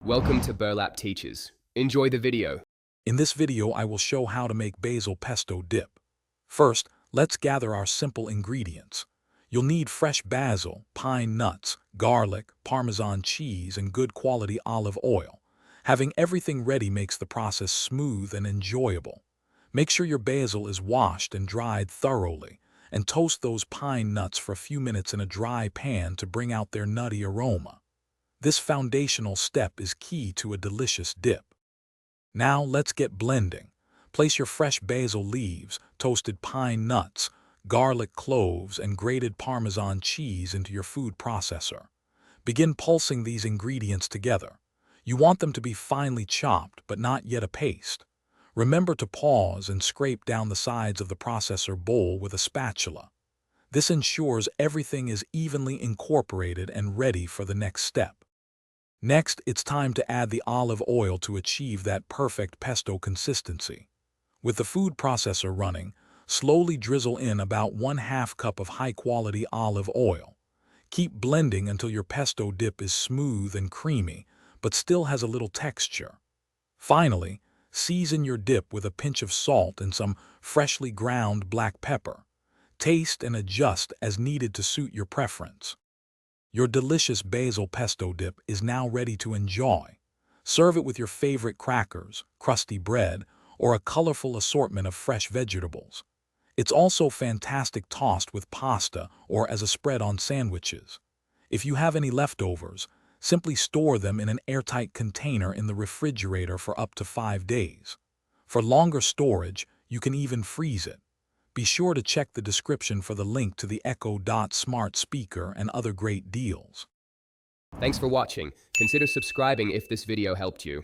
Welcome to Burlap Teachers. Enjoy the video. In this video, I will show how to make basil pesto dip. First, let's gather our simple ingredients. You'll need fresh basil, pine nuts, garlic, Parmesan cheese, and good quality olive oil. Having everything ready makes the process smooth and enjoyable. Make sure your basil is washed and dried thoroughly, and toast those pine nuts for a few minutes in a dry pan to bring out their nutty aroma. This foundational step is key to a delicious dip. Now let's get blending. Place your fresh basil leaves, toasted pine nuts, garlic cloves, and grated Parmesan cheese into your food processor. Begin pulsing these ingredients together. You want them to be finely chopped, but not yet a paste. Remember to pause and scrape down the sides of the processor bowl with a spatula. This ensures everything is evenly incorporated and ready for the next step. Next, it's time to add the olive oil to achieve that perfect pesto consistency. With the food processor running, slowly drizzle in about 1/2 cup of high-quality olive oil. Keep blending until your pesto dip is smooth and creamy, but still has a little texture. Finally, season your dip with a pinch of salt and some freshly ground black pepper. Taste and adjust as needed to suit your preference. Your delicious basil pesto dip is now ready to enjoy. Serve it with your favorite crackers, crusty bread, or a colorful assortment of fresh vegetables. It's also fantastic tossed with pasta or as a spread on sandwiches. If you have any leftovers, simply store them in an airtight container in the refrigerator for up to 5 days. For longer storage, you can even freeze it. Be sure to check the description for the link to the Echo Dot smart speaker and other great deals. Thanks for watching. Consider subscribing if this video helped you.